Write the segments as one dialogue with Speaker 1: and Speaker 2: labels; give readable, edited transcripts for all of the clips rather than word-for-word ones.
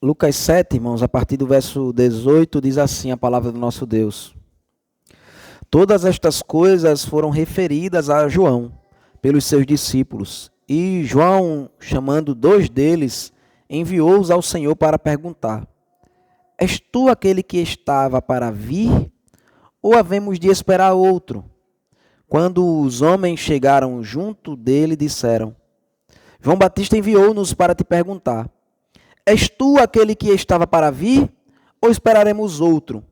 Speaker 1: Lucas 7, irmãos, a partir do verso 18, diz assim a palavra do nosso Deus. Todas estas coisas foram referidas a João pelos seus discípulos. E João, chamando 2 deles, enviou-os ao Senhor para perguntar: És tu aquele que estava para vir, ou havemos de esperar outro? Quando os homens chegaram junto dele, disseram: João Batista enviou-nos para te perguntar: És tu aquele que estava para vir, ou esperaremos outro?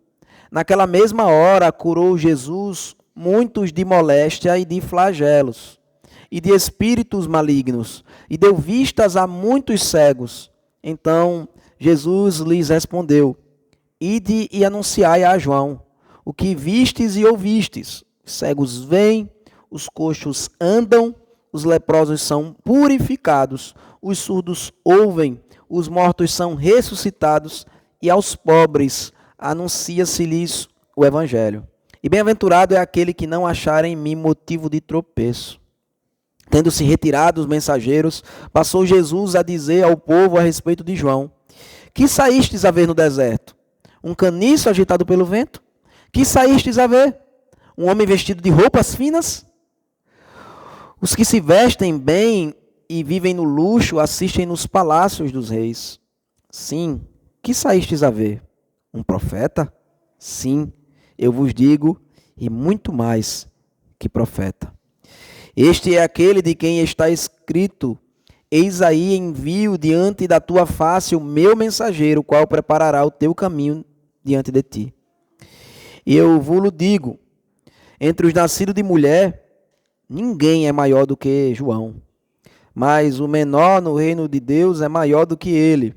Speaker 1: Naquela mesma hora curou Jesus muitos de moléstia e de flagelos, e de espíritos malignos, e deu vistas a muitos cegos. Então Jesus lhes respondeu: Ide e anunciai a João o que vistes e ouvistes. Os cegos veem, os coxos andam, os leprosos são purificados, os surdos ouvem, os mortos são ressuscitados, e aos pobres anuncia-se-lhes o Evangelho. E bem-aventurado é aquele que não achar em mim motivo de tropeço. Tendo-se retirado os mensageiros, passou Jesus a dizer ao povo a respeito de João: Que saístes a ver no deserto? Um caniço agitado pelo vento? Que saístes a ver? Um homem vestido de roupas finas? Os que se vestem bem e vivem no luxo assistem nos palácios dos reis. Sim, que saístes a ver? Um profeta? Sim, eu vos digo, e muito mais que profeta. Este é aquele de quem está escrito: Eis aí envio diante da tua face o meu mensageiro, o qual preparará o teu caminho diante de ti. E eu vos digo, entre os nascidos de mulher, ninguém é maior do que João, mas o menor no reino de Deus é maior do que ele.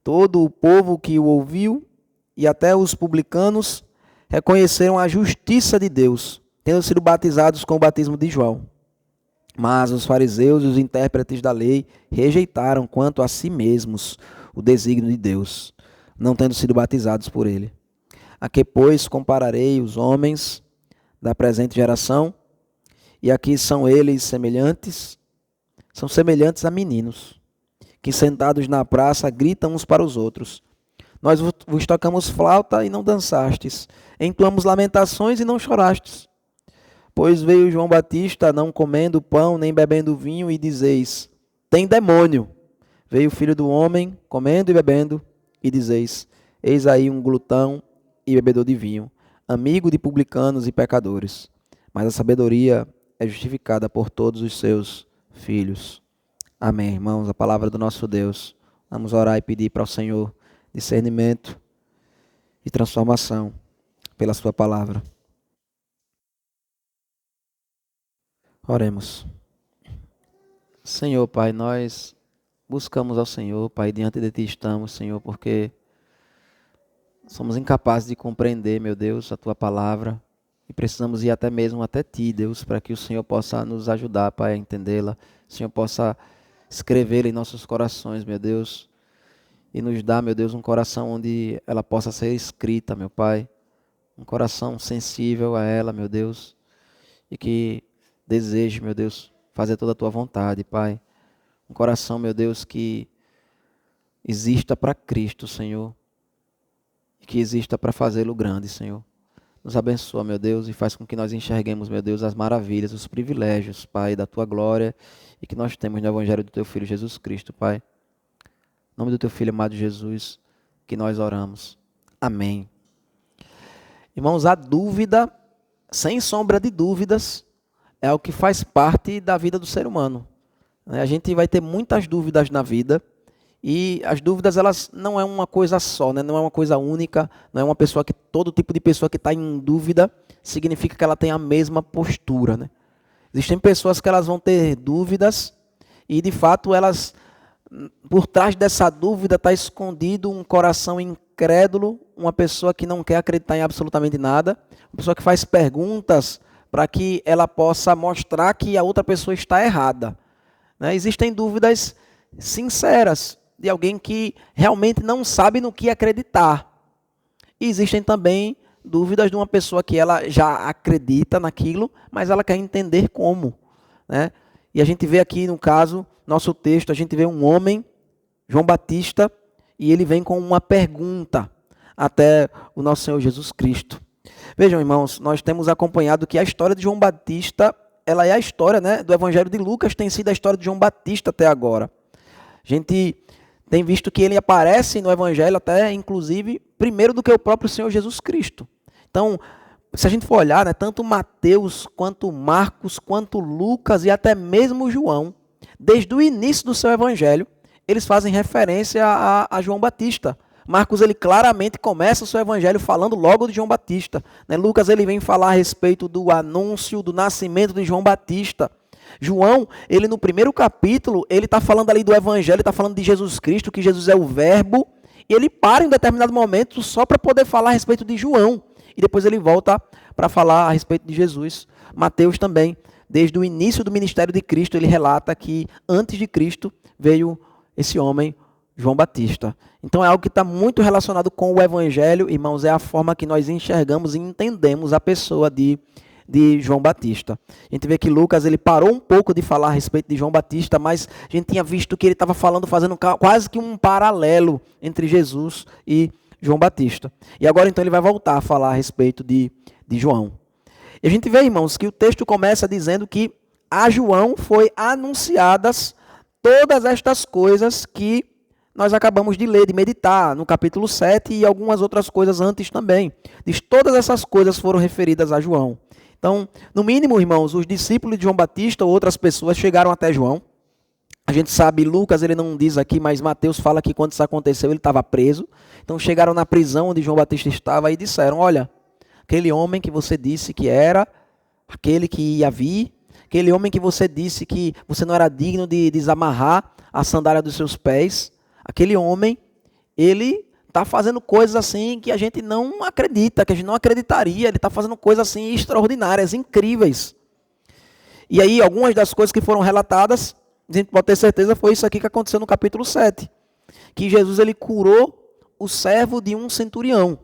Speaker 1: Todo o povo que o ouviu, e até os publicanos, reconheceram a justiça de Deus, tendo sido batizados com o batismo de João. Mas os fariseus e os intérpretes da lei rejeitaram quanto a si mesmos o desígnio de Deus, não tendo sido batizados por ele. A que, pois, compararei os homens da presente geração? E aqui são eles semelhantes? São semelhantes a meninos, que sentados na praça gritam uns para os outros: Nós vos tocamos flauta e não dançastes, entoamos lamentações e não chorastes. Pois veio João Batista não comendo pão nem bebendo vinho, e dizeis: Tem demônio. Veio o Filho do Homem comendo e bebendo, e dizeis: Eis aí um glutão e bebedor de vinho, amigo de publicanos e pecadores. Mas a sabedoria é justificada por todos os seus filhos. Amém, irmãos, a palavra do nosso Deus. Vamos orar e pedir para o Senhor discernimento e transformação pela sua palavra. Oremos. Senhor, Pai, nós buscamos ao Senhor, Pai, diante de Ti estamos, Senhor, porque somos incapazes de compreender, meu Deus, a Tua palavra, e precisamos ir até mesmo até Ti, Deus, para que o Senhor possa nos ajudar, Pai, a entendê-la. O Senhor possa escrevê-la em nossos corações, meu Deus, e nos dar, meu Deus, um coração onde ela possa ser escrita, meu Pai, um coração sensível a ela, meu Deus, e que deseje, meu Deus, fazer toda a Tua vontade, Pai. Um coração, meu Deus, que exista para Cristo, Senhor, e que exista para fazê-lo grande, Senhor. Nos abençoa, meu Deus, e faz com que nós enxerguemos, meu Deus, as maravilhas, os privilégios, Pai, da Tua glória, e que nós temos no Evangelho do Teu Filho Jesus Cristo, Pai. Em nome do Teu Filho amado Jesus, que nós oramos. Amém. Irmãos, a dúvida, sem sombra de dúvidas, é o que faz parte da vida do ser humano. A gente vai ter muitas dúvidas na vida, e as dúvidas, elas não é uma coisa só, né? Não é uma coisa única, não é uma pessoa que, todo tipo de pessoa que está em dúvida, significa que ela tem a mesma postura, né? Existem pessoas que elas vão ter dúvidas, e de fato elas, por trás dessa dúvida está escondido um coração incrédulo, uma pessoa que não quer acreditar em absolutamente nada, uma pessoa que faz perguntas para que ela possa mostrar que a outra pessoa está errada, né? Existem dúvidas sinceras, de alguém que realmente não sabe no que acreditar. E existem também dúvidas de uma pessoa que ela já acredita naquilo, mas ela quer entender como, né? E a gente vê aqui, no caso, nosso texto, a gente vê um homem, João Batista, e ele vem com uma pergunta até o nosso Senhor Jesus Cristo. Vejam, irmãos, nós temos acompanhado que a história de João Batista, ela é a história, né, do Evangelho de Lucas, tem sido a história de João Batista até agora. A gente tem visto que ele aparece no Evangelho até, inclusive, primeiro do que o próprio Senhor Jesus Cristo. Então, se a gente for olhar, né, tanto Mateus, quanto Marcos, quanto Lucas e até mesmo João, desde o início do seu Evangelho, eles fazem referência a João Batista. Marcos, ele claramente começa o seu evangelho falando logo de João Batista. Né? Lucas, ele vem falar a respeito do anúncio do nascimento de João Batista. João, ele no primeiro capítulo, ele está falando ali do evangelho, está falando de Jesus Cristo, que Jesus é o verbo, e ele para em um determinado momento só para poder falar a respeito de João. E depois ele volta para falar a respeito de Jesus. Mateus também, desde o início do ministério de Cristo, ele relata que antes de Cristo veio esse homem, João Batista. Então é algo que está muito relacionado com o Evangelho, irmãos, é a forma que nós enxergamos e entendemos a pessoa de João Batista. A gente vê que Lucas, ele parou um pouco de falar a respeito de João Batista, mas a gente tinha visto que ele estava falando, fazendo quase que um paralelo entre Jesus e João Batista. E agora então ele vai voltar a falar a respeito de João. E a gente vê, irmãos, que o texto começa dizendo que a João foi anunciadas todas estas coisas que nós acabamos de ler, de meditar, no capítulo 7 e algumas outras coisas antes também. Diz, todas essas coisas foram referidas a João. Então, no mínimo, irmãos, os discípulos de João Batista ou outras pessoas chegaram até João. A gente sabe, Lucas, ele não diz aqui, mas Mateus fala que quando isso aconteceu, ele estava preso. Então, chegaram na prisão onde João Batista estava e disseram, olha, aquele homem que você disse que era, aquele que ia vir, aquele homem que você disse que você não era digno de desamarrar a sandália dos seus pés, aquele homem, ele está fazendo coisas assim que a gente não acredita, que a gente não acreditaria. Ele está fazendo coisas assim extraordinárias, incríveis. E aí, algumas das coisas que foram relatadas, a gente pode ter certeza, foi isso aqui que aconteceu no capítulo 7. Que Jesus, ele curou o servo de um centurião.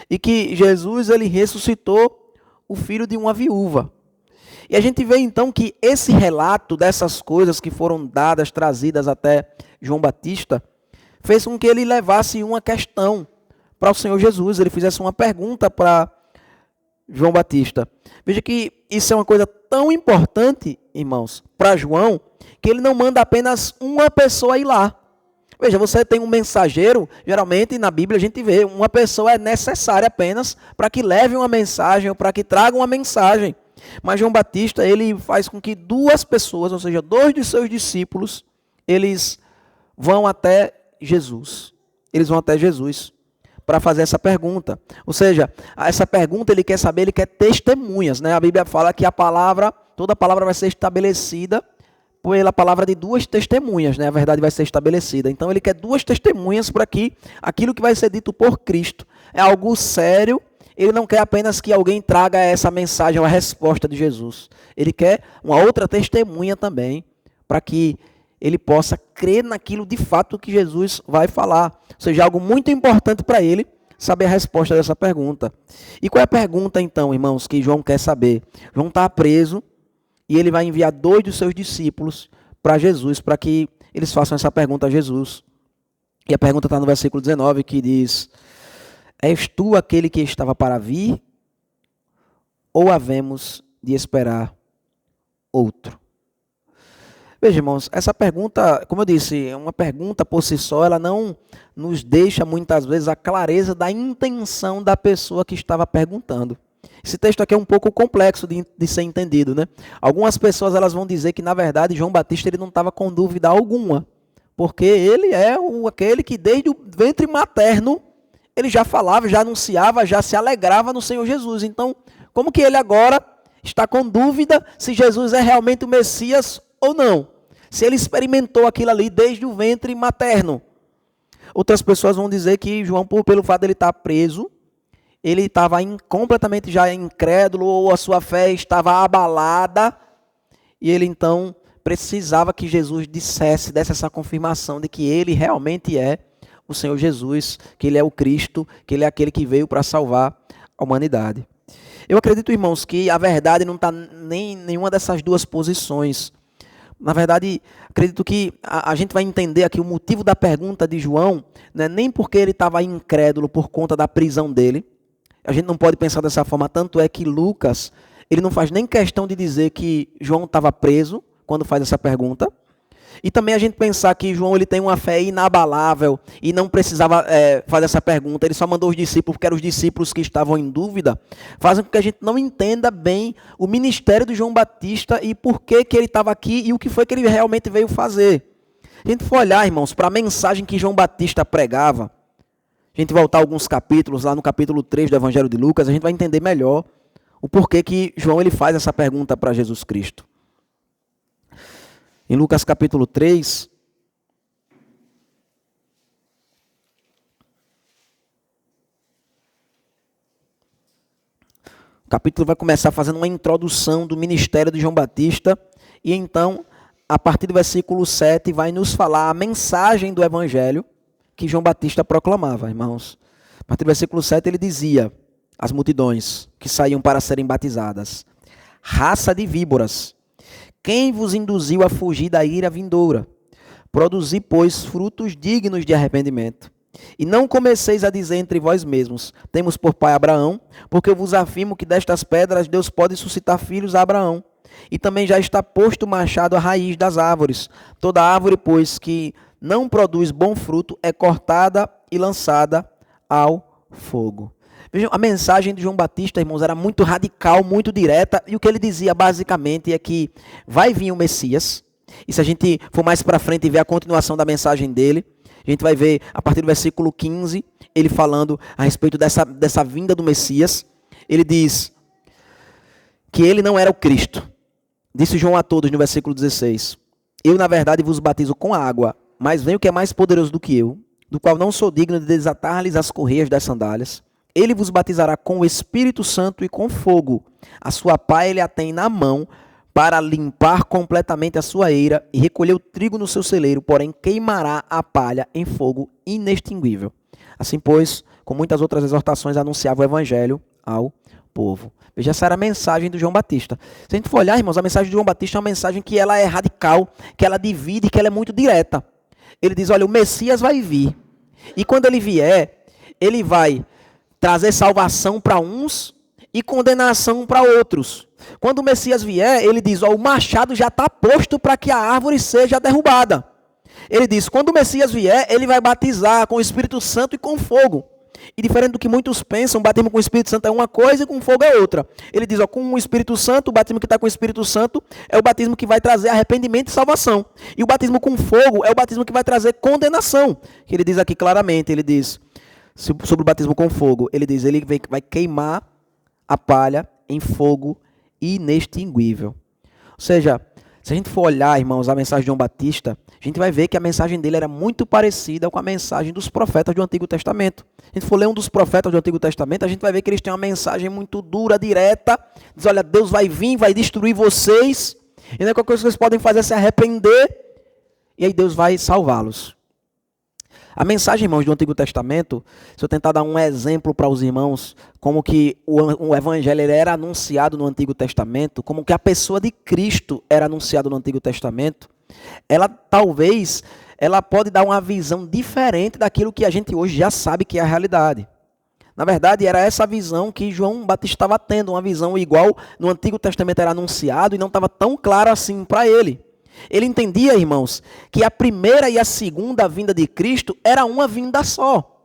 Speaker 1: E que Jesus, ele ressuscitou o filho de uma viúva. E a gente vê então que esse relato dessas coisas que foram dadas, trazidas até João Batista, fez com que ele levasse uma questão para o Senhor Jesus. Ele fizesse uma pergunta para João Batista. Veja que isso é uma coisa tão importante, irmãos, para João, que ele não manda apenas uma pessoa ir lá. Veja, você tem um mensageiro, geralmente na Bíblia a gente vê, uma pessoa é necessária apenas para que leve uma mensagem ou para que traga uma mensagem. Mas João Batista, ele faz com que duas pessoas, ou seja, dois de seus discípulos, eles vão até Jesus. Eles vão até Jesus para fazer essa pergunta. Ou seja, essa pergunta ele quer saber, ele quer testemunhas, né? A Bíblia fala que toda palavra vai ser estabelecida pela palavra de duas testemunhas, né? A verdade vai ser estabelecida. Então ele quer duas testemunhas para que aquilo que vai ser dito por Cristo é algo sério. Ele não quer apenas que alguém traga essa mensagem, a resposta de Jesus. Ele quer uma outra testemunha também, para que ele possa crer naquilo de fato que Jesus vai falar. Ou seja, algo muito importante para ele saber a resposta dessa pergunta. E qual é a pergunta então, irmãos, que João quer saber? João está preso e ele vai enviar dois dos seus discípulos para Jesus, para que eles façam essa pergunta a Jesus. E a pergunta está no versículo 19, que diz: és tu aquele que estava para vir, ou havemos de esperar outro? Veja, irmãos, essa pergunta, como eu disse, é uma pergunta por si só, ela não nos deixa muitas vezes a clareza da intenção da pessoa que estava perguntando. Esse texto aqui é um pouco complexo de ser entendido, né? Algumas pessoas elas vão dizer que, na verdade, João Batista ele não estava com dúvida alguma, porque ele é aquele que desde o ventre materno ele já falava, já anunciava, já se alegrava no Senhor Jesus. Então, como que ele agora está com dúvida se Jesus é realmente o Messias ou não? Se ele experimentou aquilo ali desde o ventre materno. Outras pessoas vão dizer que João, pelo fato de ele estar preso, ele estava completamente já incrédulo, ou a sua fé estava abalada, e ele então precisava que Jesus desse essa confirmação de que ele realmente é o Senhor Jesus, que ele é o Cristo, que ele é aquele que veio para salvar a humanidade. Eu acredito, irmãos, que a verdade não está nem em nenhuma dessas duas posições, Na verdade, acredito que a gente vai entender aqui o motivo da pergunta de João, né, nem porque ele estava incrédulo por conta da prisão dele. A gente não pode pensar dessa forma, tanto é que Lucas, ele não faz nem questão de dizer que João estava preso quando faz essa pergunta. E também a gente pensar que João ele tem uma fé inabalável e não precisava fazer essa pergunta. Ele só mandou os discípulos, porque eram os discípulos que estavam em dúvida, fazem com que a gente não entenda bem o ministério de João Batista e por que ele estava aqui e o que foi que ele realmente veio fazer. A gente for olhar, irmãos, para a mensagem que João Batista pregava, a gente voltar alguns capítulos, lá no capítulo 3 do Evangelho de Lucas, a gente vai entender melhor o porquê que João ele faz essa pergunta para Jesus Cristo. Em Lucas capítulo 3, o capítulo vai começar fazendo uma introdução do ministério de João Batista, e então, a partir do versículo 7, vai nos falar a mensagem do Evangelho que João Batista proclamava, irmãos. A partir do versículo 7 ele dizia às multidões que saíam para serem batizadas: raça de víboras, quem vos induziu a fugir da ira vindoura? Produzi, pois, frutos dignos de arrependimento. E não comeceis a dizer entre vós mesmos: temos por pai Abraão, porque eu vos afirmo que destas pedras Deus pode suscitar filhos a Abraão. E também já está posto o machado à raiz das árvores. Toda árvore, pois, que não produz bom fruto, é cortada e lançada ao fogo. Vejam, a mensagem de João Batista, irmãos, era muito radical, muito direta, e o que ele dizia basicamente é que vai vir o Messias, e se a gente for mais para frente e ver a continuação da mensagem dele, a gente vai ver a partir do versículo 15, ele falando a respeito dessa vinda do Messias. Ele diz que ele não era o Cristo. Disse João a todos no versículo 16: eu, na verdade, vos batizo com água, mas vem o que é mais poderoso do que eu, do qual não sou digno de desatar-lhes as correias das sandálias. Ele vos batizará com o Espírito Santo e com fogo. A sua pá ele a tem na mão para limpar completamente a sua eira e recolher o trigo no seu celeiro, porém queimará a palha em fogo inextinguível. Assim, pois, com muitas outras exortações, anunciava o evangelho ao povo. Veja, essa era a mensagem de João Batista. Se a gente for olhar, irmãos, a mensagem de João Batista é uma mensagem que ela é radical, que ela divide, que ela é muito direta. Ele diz, olha, o Messias vai vir. E quando ele vier, ele vai trazer salvação para uns e condenação para outros. Quando o Messias vier, ele diz, ó, o machado já está posto para que a árvore seja derrubada. Ele diz, quando o Messias vier, ele vai batizar com o Espírito Santo e com fogo. E diferente do que muitos pensam, o batismo com o Espírito Santo é uma coisa e com fogo é outra. Ele diz, ó, com o Espírito Santo, o batismo que está com o Espírito Santo é o batismo que vai trazer arrependimento e salvação. E o batismo com fogo é o batismo que vai trazer condenação. Que ele diz aqui claramente, ele diz, sobre o batismo com fogo, ele diz, ele vai queimar a palha em fogo inextinguível. Ou seja, se a gente for olhar, irmãos, a mensagem de João Batista, a gente vai ver que a mensagem dele era muito parecida com a mensagem dos profetas do Antigo Testamento. Se a gente for ler um dos profetas do Antigo Testamento, a gente vai ver que eles têm uma mensagem muito dura, direta. Diz, olha, Deus vai vir, vai destruir vocês. E a única coisa que vocês podem fazer é se arrepender. E aí Deus vai salvá-los. A mensagem, irmãos, do Antigo Testamento, se eu tentar dar um exemplo para os irmãos, como que o Evangelho era anunciado no Antigo Testamento, como que a pessoa de Cristo era anunciada no Antigo Testamento, ela pode dar uma visão diferente daquilo que a gente hoje já sabe que é a realidade. Na verdade, era essa visão que João Batista estava tendo, uma visão igual no Antigo Testamento era anunciado e não estava tão claro assim para ele. Ele entendia, irmãos, que a primeira e a segunda vinda de Cristo era uma vinda só.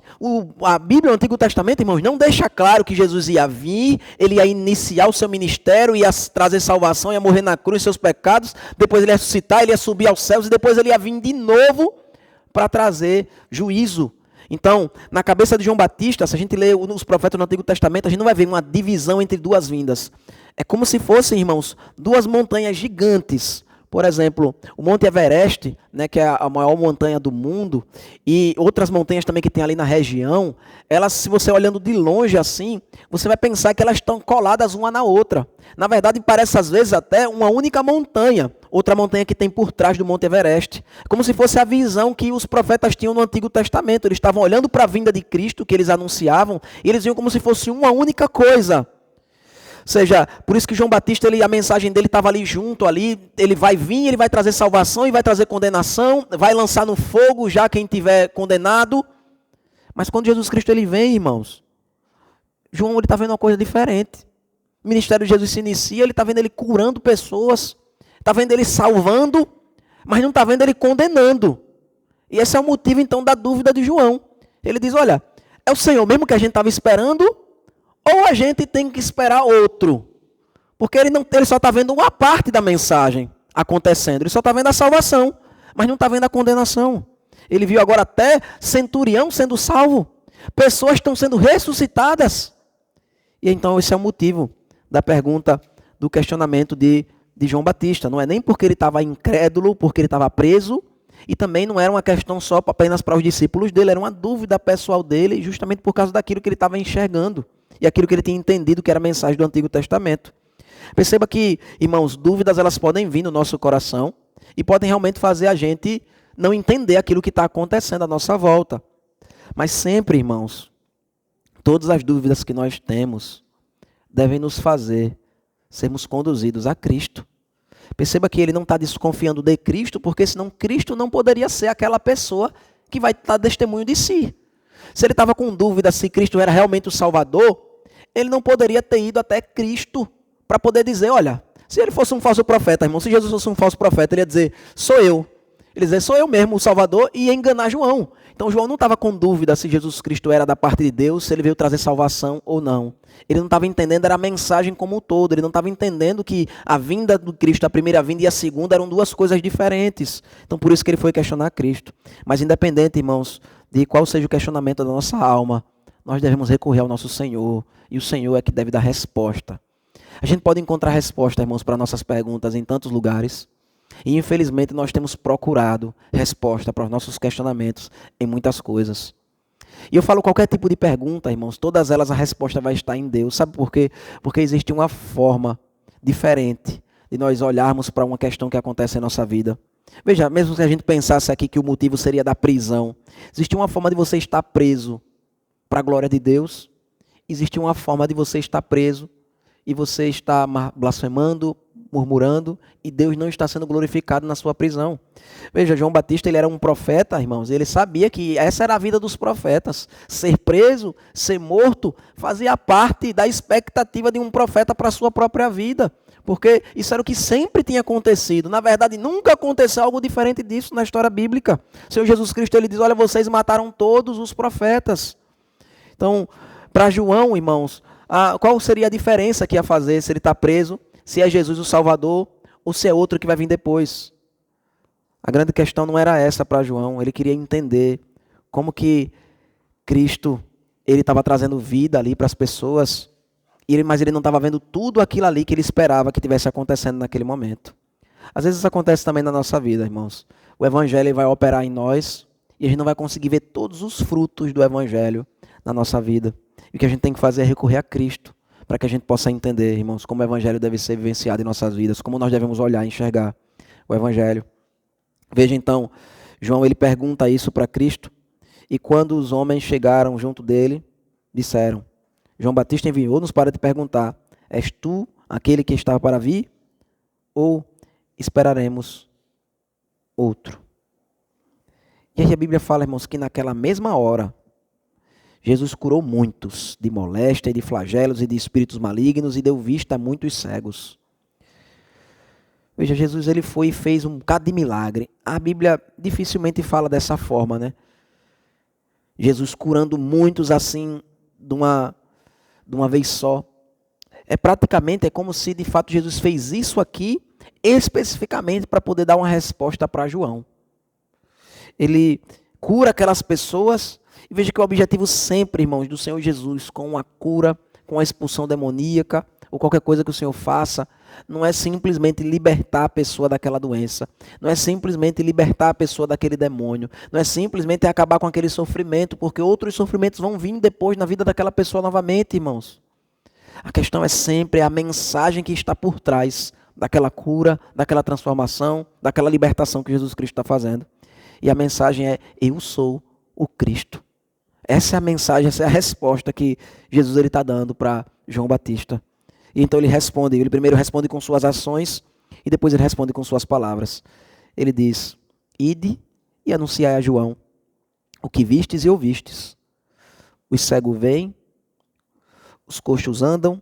Speaker 1: A Bíblia, o Antigo Testamento, irmãos, não deixa claro que Jesus ia vir, ele ia iniciar o seu ministério, ia trazer salvação, ia morrer na cruz, seus pecados, depois ele ia ressuscitar, ele ia subir aos céus e depois ele ia vir de novo para trazer juízo. Então, na cabeça de João Batista, se a gente lê os profetas do Antigo Testamento, a gente não vai ver uma divisão entre duas vindas. É como se fossem, irmãos, duas montanhas gigantes. Por exemplo, o Monte Everest, né, que é a maior montanha do mundo, e outras montanhas também que tem ali na região, elas, se você olhando de longe assim, você vai pensar que elas estão coladas uma na outra. Na verdade, parece às vezes até uma única montanha, outra montanha que tem por trás do Monte Everest. Como se fosse a visão que os profetas tinham no Antigo Testamento. Eles estavam olhando para a vinda de Cristo, que eles anunciavam, e eles viam como se fosse uma única coisa. seja, por isso que João Batista, a mensagem dele estava ali junto, ali, ele vai vir, ele vai trazer salvação e vai trazer condenação, vai lançar no fogo já quem tiver condenado. Mas quando Jesus Cristo ele vem, irmãos, João está vendo uma coisa diferente. O ministério de Jesus se inicia, ele está vendo ele curando pessoas, está vendo ele salvando, mas não está vendo ele condenando. E esse é o motivo então da dúvida de João. Ele diz, olha, é o Senhor mesmo que a gente estava esperando, ou a gente tem que esperar outro? Porque ele só está vendo uma parte da mensagem acontecendo. Ele só está vendo a salvação, mas não está vendo a condenação. Ele viu agora até centurião sendo salvo. Pessoas estão sendo ressuscitadas. E então esse é o motivo da pergunta, do questionamento de João Batista. Não é nem porque ele estava incrédulo, porque ele estava preso. E também não era uma questão só apenas para os discípulos dele. Era uma dúvida pessoal dele, justamente por causa daquilo que ele estava enxergando. E aquilo que ele tinha entendido que era a mensagem do Antigo Testamento. Perceba que, irmãos, dúvidas elas podem vir no nosso coração e podem realmente fazer a gente não entender aquilo que está acontecendo à nossa volta. Mas sempre, irmãos, todas as dúvidas que nós temos devem nos fazer sermos conduzidos a Cristo. Perceba que ele não está desconfiando de Cristo, porque senão Cristo não poderia ser aquela pessoa que vai dar testemunho de si. Se ele estava com dúvida se Cristo era realmente o Salvador, ele não poderia ter ido até Cristo para poder dizer, olha, se ele fosse um falso profeta, irmão, se Jesus fosse um falso profeta, ele ia dizer, sou eu. Ele ia dizer, sou eu mesmo, o Salvador, e ia enganar João. Então João não estava com dúvida se Jesus Cristo era da parte de Deus, se ele veio trazer salvação ou não. Ele não estava entendendo, era a mensagem como um todo. Ele não estava entendendo que a vinda do Cristo, a primeira vinda e a segunda, eram duas coisas diferentes. Então por isso que ele foi questionar Cristo. Mas independente, irmãos, de qual seja o questionamento da nossa alma, nós devemos recorrer ao nosso Senhor. E o Senhor é que deve dar resposta. A gente pode encontrar resposta, irmãos, para nossas perguntas em tantos lugares. E infelizmente nós temos procurado resposta para os nossos questionamentos em muitas coisas. E eu falo qualquer tipo de pergunta, irmãos, todas elas a resposta vai estar em Deus. Sabe por quê? Porque existe uma forma diferente de nós olharmos para uma questão que acontece em nossa vida. Veja, mesmo se a gente pensasse aqui que o motivo seria da prisão, existe uma forma de você estar preso para a glória de Deus. Existe uma forma de você estar preso e você está blasfemando, murmurando, e Deus não está sendo glorificado na sua prisão. Veja, João Batista, ele era um profeta, irmãos, ele sabia que essa era a vida dos profetas. Ser preso, ser morto, fazia parte da expectativa de um profeta para a sua própria vida, porque isso era o que sempre tinha acontecido. Na verdade, nunca aconteceu algo diferente disso na história bíblica. O Senhor Jesus Cristo, ele diz, olha, vocês mataram todos os profetas. Então, para João, irmãos, qual seria a diferença que ia fazer se ele está preso, se é Jesus o Salvador ou se é outro que vai vir depois? A grande questão não era essa para João. Ele queria entender como que Cristo ele estava trazendo vida ali para as pessoas, mas ele não estava vendo tudo aquilo ali que ele esperava que tivesse acontecendo naquele momento. Às vezes isso acontece também na nossa vida, irmãos. O Evangelho vai operar em nós e a gente não vai conseguir ver todos os frutos do Evangelho na nossa vida. E o que a gente tem que fazer é recorrer a Cristo, para que a gente possa entender, irmãos, como o Evangelho deve ser vivenciado em nossas vidas, como nós devemos olhar e enxergar o Evangelho. Veja então, João ele pergunta isso para Cristo, e quando os homens chegaram junto dele, disseram, João Batista enviou-nos para te perguntar, és tu aquele que estava para vir, ou esperaremos outro? E aí a Bíblia fala, irmãos, que naquela mesma hora, Jesus curou muitos de moléstia e de flagelos e de espíritos malignos e deu vista a muitos cegos. Veja, Jesus ele foi e fez um bocado de milagre. A Bíblia dificilmente fala dessa forma, né? Jesus curando muitos assim, de uma vez só. É como se de fato Jesus fez isso aqui especificamente para poder dar uma resposta para João. Ele cura aquelas pessoas. E veja que o objetivo sempre, irmãos, do Senhor Jesus, com a cura, com a expulsão demoníaca, ou qualquer coisa que o Senhor faça, não é simplesmente libertar a pessoa daquela doença, não é simplesmente libertar a pessoa daquele demônio, não é simplesmente acabar com aquele sofrimento, porque outros sofrimentos vão vir depois na vida daquela pessoa novamente, irmãos. A questão é sempre a mensagem que está por trás daquela cura, daquela transformação, daquela libertação que Jesus Cristo está fazendo. E a mensagem é, eu sou o Cristo. Essa é a mensagem, essa é a resposta que Jesus está dando para João Batista. E então ele responde, ele primeiro responde com suas ações e depois ele responde com suas palavras. Ele diz: ide e anunciai a João o que vistes e ouvistes. Os cegos veem, os coxos andam,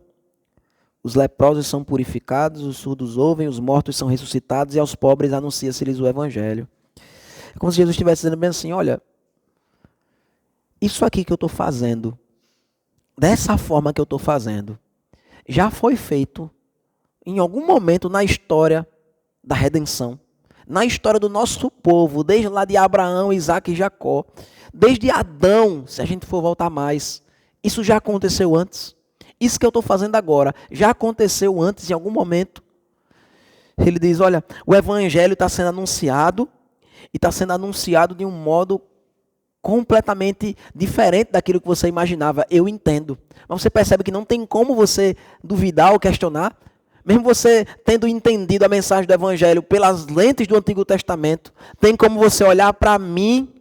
Speaker 1: os leprosos são purificados, os surdos ouvem, os mortos são ressuscitados e aos pobres anuncia-se-lhes o evangelho. É como se Jesus estivesse dizendo bem assim: olha, isso aqui que eu estou fazendo, dessa forma que eu estou fazendo, já foi feito em algum momento na história da redenção, na história do nosso povo, desde lá de Abraão, Isaac e Jacó, desde Adão, se a gente for voltar mais, isso já aconteceu antes. Isso que eu estou fazendo agora já aconteceu antes, em algum momento. Ele diz: olha, o evangelho está sendo anunciado, e está sendo anunciado de um modo completamente diferente daquilo que você imaginava. Eu entendo. Mas você percebe que não tem como você duvidar ou questionar. Mesmo você tendo entendido a mensagem do evangelho pelas lentes do Antigo Testamento, tem como você olhar para mim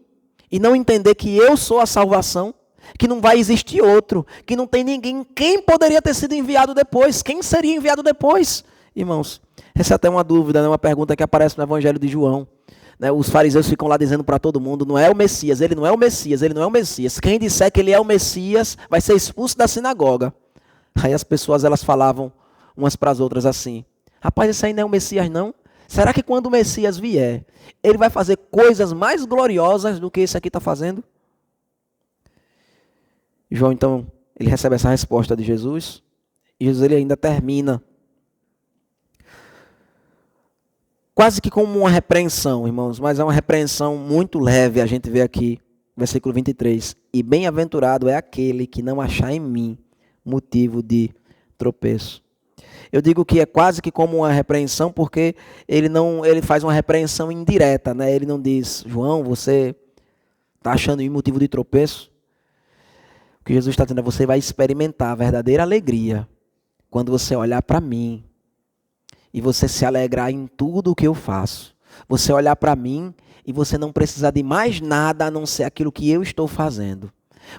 Speaker 1: e não entender que eu sou a salvação, que não vai existir outro, que não tem ninguém. Quem poderia ter sido enviado depois? Quem seria enviado depois? Irmãos, essa é até uma dúvida, né? Uma pergunta que aparece no evangelho de João. Os fariseus ficam lá dizendo para todo mundo: não é o Messias, ele não é o Messias, ele não é o Messias. Quem disser que ele é o Messias vai ser expulso da sinagoga. Aí as pessoas, elas falavam umas para as outras assim: rapaz, esse aí não é o Messias não? Será que quando o Messias vier, ele vai fazer coisas mais gloriosas do que esse aqui está fazendo? João, então, ele recebe essa resposta de Jesus, e Jesus ele ainda termina quase que como uma repreensão, irmãos, mas é uma repreensão muito leve. A gente vê aqui, versículo 23. E bem-aventurado é aquele que não achar em mim motivo de tropeço. Eu digo que é quase que como uma repreensão, porque ele faz uma repreensão indireta, né? Ele não diz: João, você está achando em mim motivo de tropeço? O que Jesus está dizendo é: você vai experimentar a verdadeira alegria quando você olhar para mim e você se alegrar em tudo o que eu faço. Você olhar para mim e você não precisar de mais nada a não ser aquilo que eu estou fazendo.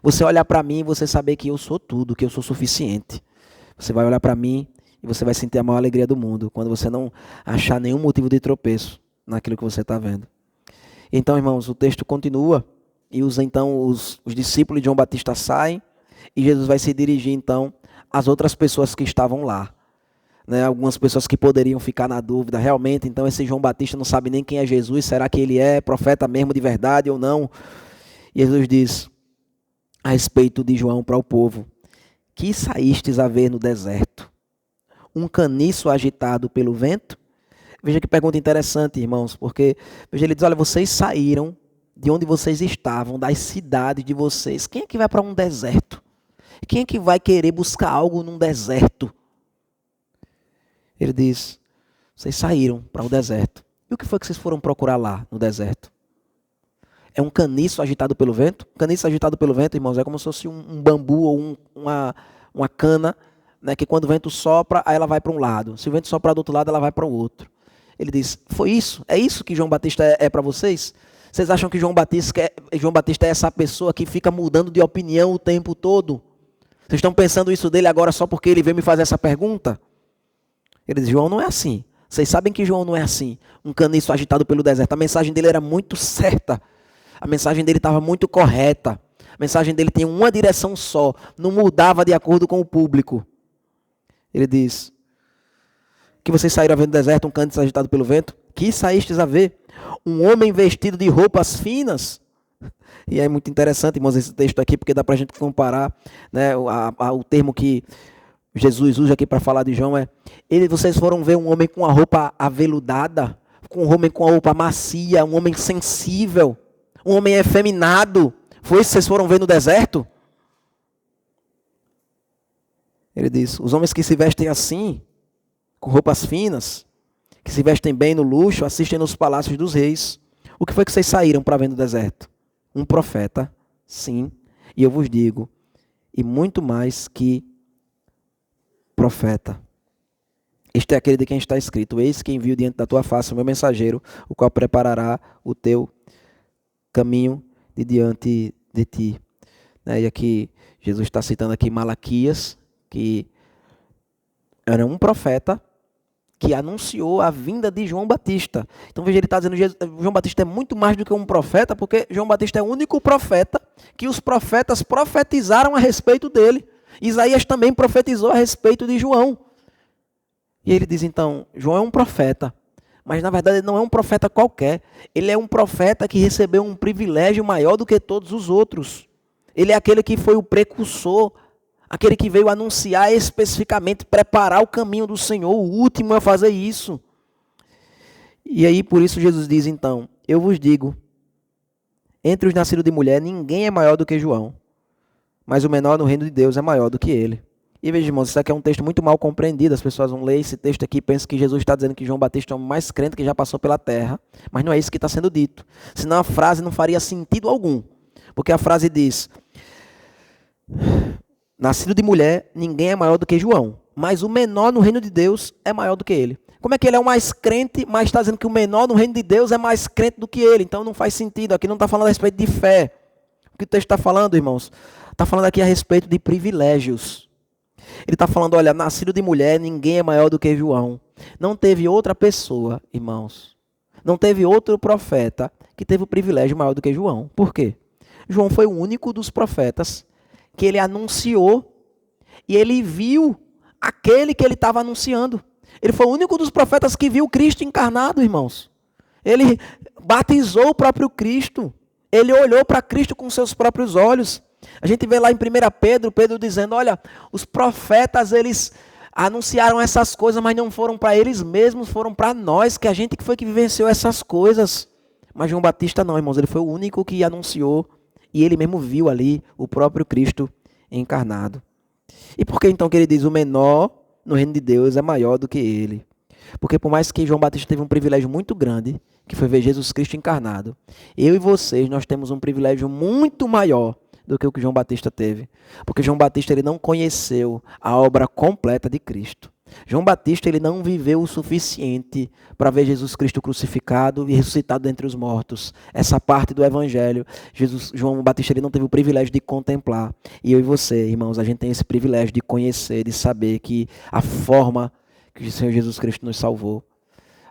Speaker 1: Você olhar para mim e você saber que eu sou tudo, que eu sou suficiente. Você vai olhar para mim e você vai sentir a maior alegria do mundo, quando você não achar nenhum motivo de tropeço naquilo que você está vendo. Então, irmãos, o texto continua, e os discípulos de João Batista saem, e Jesus vai se dirigir então às outras pessoas que estavam lá. Algumas pessoas que poderiam ficar na dúvida: realmente, então esse João Batista não sabe nem quem é Jesus, será que ele é profeta mesmo de verdade ou não? E Jesus diz a respeito de João para o povo: que saístes a ver no deserto? Um caniço agitado pelo vento? Veja que pergunta interessante, irmãos, porque veja, ele diz: olha, vocês saíram de onde vocês estavam, das cidades de vocês. Quem é que vai para um deserto? Quem é que vai querer buscar algo num deserto? Ele diz: vocês saíram para o deserto. E o que foi que vocês foram procurar lá no deserto? É um caniço agitado pelo vento? Caniço agitado pelo vento, irmãos, é como se fosse um bambu ou uma cana, né, que quando o vento sopra, aí ela vai para um lado. Se o vento soprar do outro lado, ela vai para o outro. Ele diz: foi isso? É isso que João Batista é para vocês? Vocês acham que João Batista é essa pessoa que fica mudando de opinião o tempo todo? Vocês estão pensando isso dele agora só porque ele veio me fazer essa pergunta? Ele diz: João não é assim. Vocês sabem que João não é assim. Um caniço agitado pelo deserto. A mensagem dele era muito certa. A mensagem dele estava muito correta. A mensagem dele tinha uma direção só. Não mudava de acordo com o público. Ele diz: que vocês saíram a ver no deserto um caniço agitado pelo vento? Que saístes a ver? Um homem vestido de roupas finas? E é muito interessante, irmãos, esse texto aqui, porque dá para a gente comparar, né, o termo que Jesus usa aqui para falar de João vocês foram ver um homem com a roupa aveludada, um homem com a roupa macia, um homem sensível, um homem efeminado. Foi isso que vocês foram ver no deserto? Ele diz: os homens que se vestem assim, com roupas finas, que se vestem bem no luxo, assistem nos palácios dos reis. O que foi que vocês saíram para ver no deserto? Um profeta, sim, e eu vos digo, e muito mais que profeta. Este é aquele de quem está escrito: eis que envio diante da tua face o meu mensageiro, o qual preparará o teu caminho de diante de ti. E aqui Jesus está citando aqui Malaquias, que era um profeta que anunciou a vinda de João Batista. Então veja, ele está dizendo que João Batista é muito mais do que um profeta, porque João Batista é o único profeta que os profetas profetizaram a respeito dele. Isaías também profetizou a respeito de João. E ele diz então, João é um profeta, mas na verdade ele não é um profeta qualquer. Ele é um profeta que recebeu um privilégio maior do que todos os outros. Ele é aquele que foi o precursor, aquele que veio anunciar especificamente, preparar o caminho do Senhor, o último a fazer isso. E aí por isso Jesus diz então, eu vos digo, entre os nascidos de mulher ninguém é maior do que João, mas o menor no reino de Deus é maior do que ele. E veja, irmãos, isso aqui é um texto muito mal compreendido. As pessoas vão ler esse texto aqui e pensam que Jesus está dizendo que João Batista é o mais crente que já passou pela terra. Mas não é isso que está sendo dito. Senão a frase não faria sentido algum. Porque a frase diz, nascido de mulher, ninguém é maior do que João. Mas o menor no reino de Deus é maior do que ele. Como é que ele é o mais crente, mas está dizendo que o menor no reino de Deus é mais crente do que ele? Então não faz sentido. Aqui não está falando a respeito de fé. O que o texto está falando, irmãos? Está falando aqui a respeito de privilégios. Ele está falando, olha, nascido de mulher, ninguém é maior do que João. Não teve outra pessoa, irmãos. Não teve outro profeta que teve o privilégio maior do que João. Por quê? João foi o único dos profetas que ele anunciou e ele viu aquele que ele estava anunciando. Ele foi o único dos profetas que viu Cristo encarnado, irmãos. Ele batizou o próprio Cristo. Ele olhou para Cristo com seus próprios olhos. A gente vê lá em 1 Pedro dizendo, olha, os profetas, eles anunciaram essas coisas, mas não foram para eles mesmos, foram para nós, que a gente que foi que vivenciou essas coisas. Mas João Batista não, irmãos, ele foi o único que anunciou e ele mesmo viu ali o próprio Cristo encarnado. E por que então que ele diz, o menor no reino de Deus é maior do que ele? Porque por mais que João Batista teve um privilégio muito grande, que foi ver Jesus Cristo encarnado, eu e vocês, nós temos um privilégio muito maior do que o que João Batista teve. Porque João Batista ele não conheceu a obra completa de Cristo. João Batista ele não viveu o suficiente para ver Jesus Cristo crucificado e ressuscitado dentre os mortos. Essa parte do Evangelho, João Batista ele não teve o privilégio de contemplar. E eu e você, irmãos, a gente tem esse privilégio de conhecer, de saber que a forma que o Senhor Jesus Cristo nos salvou.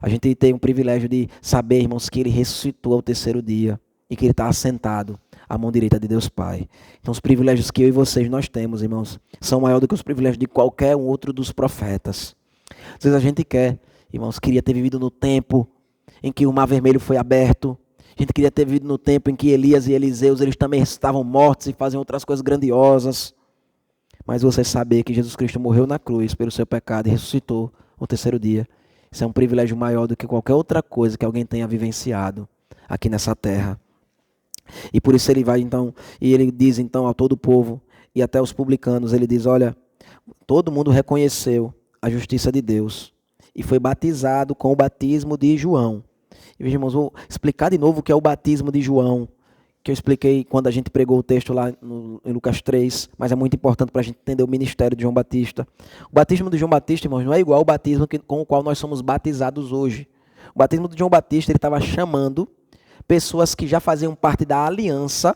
Speaker 1: A gente tem o privilégio de saber, irmãos, que ele ressuscitou ao terceiro dia e que ele está assentado à mão direita de Deus Pai. Então os privilégios que eu e vocês nós temos, irmãos, são maiores do que os privilégios de qualquer um outro dos profetas. Às vezes a gente quer, irmãos, queria ter vivido no tempo em que o Mar Vermelho foi aberto. A gente queria ter vivido no tempo em que Elias e Eliseus, eles também estavam mortos e faziam outras coisas grandiosas. Mas você saber que Jesus Cristo morreu na cruz pelo seu pecado e ressuscitou no terceiro dia, isso é um privilégio maior do que qualquer outra coisa que alguém tenha vivenciado aqui nessa terra. E por isso ele vai então, e ele diz então a todo o povo e até os publicanos, ele diz, olha, todo mundo reconheceu a justiça de Deus e foi batizado com o batismo de João. E veja, irmãos, vou explicar de novo o que é o batismo de João, que eu expliquei quando a gente pregou o texto lá em Lucas 3, mas é muito importante para a gente entender o ministério de João Batista. O batismo de João Batista, irmãos, não é igual ao batismo com o qual nós somos batizados hoje. O batismo de João Batista, ele estava chamando pessoas que já faziam parte da aliança,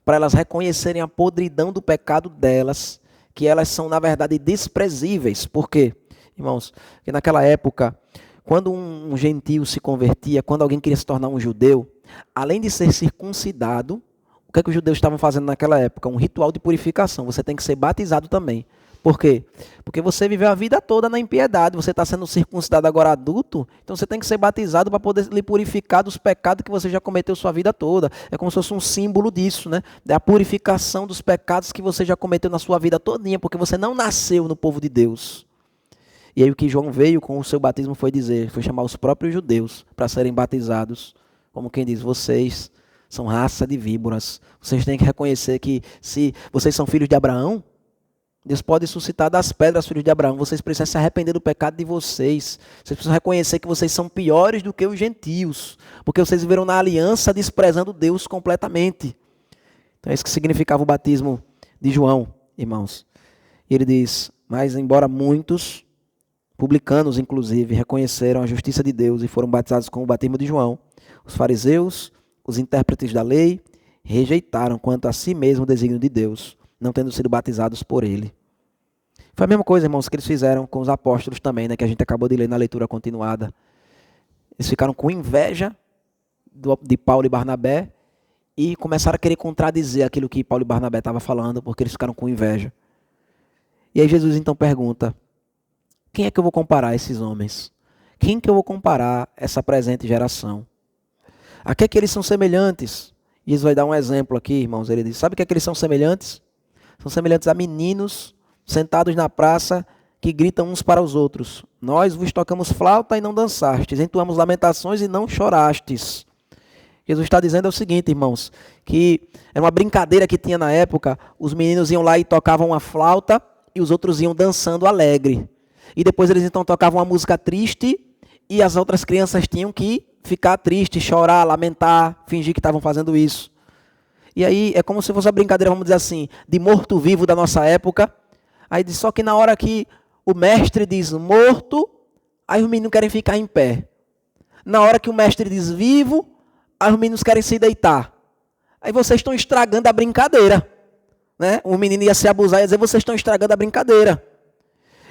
Speaker 1: para elas reconhecerem a podridão do pecado delas, que elas são, na verdade, desprezíveis. Por quê, irmãos? Porque naquela época, quando um gentio se convertia, quando alguém queria se tornar um judeu, além de ser circuncidado, o que é que os judeus estavam fazendo naquela época? Um ritual de purificação. Você tem que ser batizado também. Por quê? Porque você viveu a vida toda na impiedade, você está sendo circuncidado agora adulto, então você tem que ser batizado para poder lhe purificar dos pecados que você já cometeu sua vida toda. É como se fosse um símbolo disso, né? Da purificação dos pecados que você já cometeu na sua vida todinha, porque você não nasceu no povo de Deus. E aí o que João veio com o seu batismo foi chamar os próprios judeus para serem batizados, como quem diz, vocês são raça de víboras, vocês têm que reconhecer que se vocês são filhos de Abraão, Deus pode suscitar das pedras, filhos de Abraão. Vocês precisam se arrepender do pecado de vocês. Vocês precisam reconhecer que vocês são piores do que os gentios. Porque vocês viveram na aliança desprezando Deus completamente. Então é isso que significava o batismo de João, irmãos. E ele diz, mas embora muitos, publicanos inclusive, reconheceram a justiça de Deus e foram batizados com o batismo de João, os fariseus, os intérpretes da lei, rejeitaram quanto a si mesmo o desígnio de Deus, não tendo sido batizados por ele. Foi a mesma coisa, irmãos, que eles fizeram com os apóstolos também, né, que a gente acabou de ler na leitura continuada. Eles ficaram com inveja de Paulo e Barnabé e começaram a querer contradizer aquilo que Paulo e Barnabé estavam falando, porque eles ficaram com inveja. E aí Jesus então pergunta: quem é que eu vou comparar esses homens? Quem que eu vou comparar essa presente geração? A que é que eles são semelhantes? Jesus vai dar um exemplo aqui, irmãos. Ele diz: sabe o que é que eles são semelhantes? São semelhantes a meninos sentados na praça que gritam uns para os outros: nós vos tocamos flauta e não dançastes, entoamos lamentações e não chorastes. Jesus está dizendo o seguinte, irmãos, que era uma brincadeira que tinha na época. Os meninos iam lá e tocavam uma flauta e os outros iam dançando alegre. E depois eles então tocavam uma música triste e as outras crianças tinham que ficar tristes, chorar, lamentar, fingir que estavam fazendo isso. E aí é como se fosse a brincadeira, vamos dizer assim, de morto-vivo da nossa época. Aí diz, só que na hora que o mestre diz morto, aí os meninos querem ficar em pé. Na hora que o mestre diz vivo, aí os meninos querem se deitar. Aí vocês estão estragando a brincadeira. Né? O menino ia se abusar e ia dizer, vocês estão estragando a brincadeira.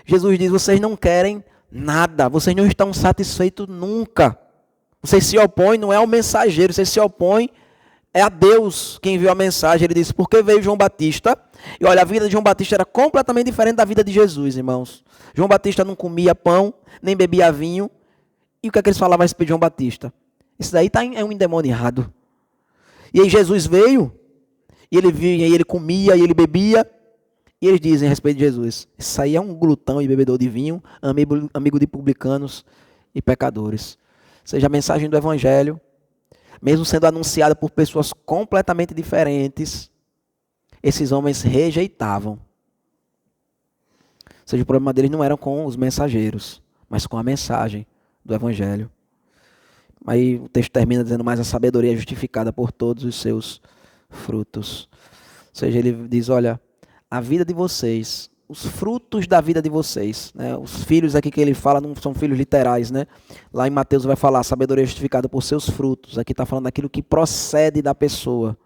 Speaker 1: Jesus diz, vocês não querem nada, vocês não estão satisfeitos nunca. Vocês se opõem, não é ao mensageiro, vocês se opõem, é a Deus quem enviou a mensagem. Ele disse, porque veio João Batista, e olha, a vida de João Batista era completamente diferente da vida de Jesus, irmãos. João Batista não comia pão, nem bebia vinho, e o que é que eles falavam a respeito de João Batista? Isso daí é um endemoniado. E aí Jesus veio, e ele vinha, e ele comia, e ele bebia, e eles dizem a respeito de Jesus, isso aí é um glutão e bebedor de vinho, amigo de publicanos e pecadores. Ou seja, a mensagem do Evangelho, mesmo sendo anunciada por pessoas completamente diferentes, esses homens rejeitavam. Ou seja, o problema deles não era com os mensageiros, mas com a mensagem do Evangelho. Aí o texto termina dizendo, mas a sabedoria é justificada por todos os seus frutos. Ou seja, ele diz, olha, a vida de vocês, os frutos da vida de vocês, né? Os filhos aqui que ele fala não são filhos literais, né? Lá em Mateus vai falar, a sabedoria é justificada por seus frutos. Aqui está falando daquilo que procede da pessoa.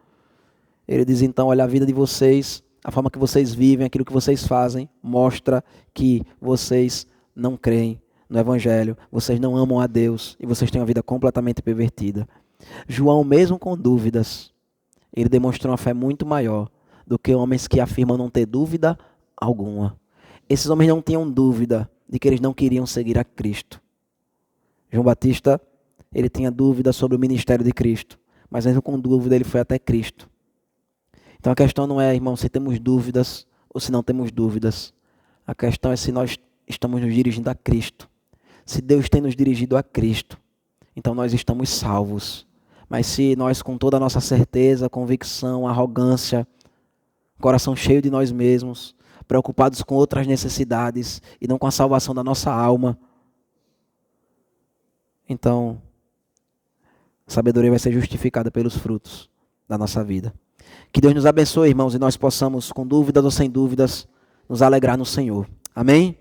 Speaker 1: Ele diz então, olha, a vida de vocês, a forma que vocês vivem, aquilo que vocês fazem, mostra que vocês não creem no Evangelho, vocês não amam a Deus e vocês têm uma vida completamente pervertida. João, mesmo com dúvidas, ele demonstrou uma fé muito maior do que homens que afirmam não ter dúvida alguma. Esses homens não tinham dúvida de que eles não queriam seguir a Cristo. João Batista, ele tinha dúvida sobre o ministério de Cristo, mas mesmo com dúvida ele foi até Cristo. Então a questão não é, irmão, se temos dúvidas ou se não temos dúvidas. A questão é se nós estamos nos dirigindo a Cristo. Se Deus tem nos dirigido a Cristo, então nós estamos salvos. Mas se nós, com toda a nossa certeza, convicção, arrogância, coração cheio de nós mesmos, preocupados com outras necessidades e não com a salvação da nossa alma, então a sabedoria vai ser justificada pelos frutos da nossa vida. Que Deus nos abençoe, irmãos, e nós possamos, com dúvidas ou sem dúvidas, nos alegrar no Senhor. Amém?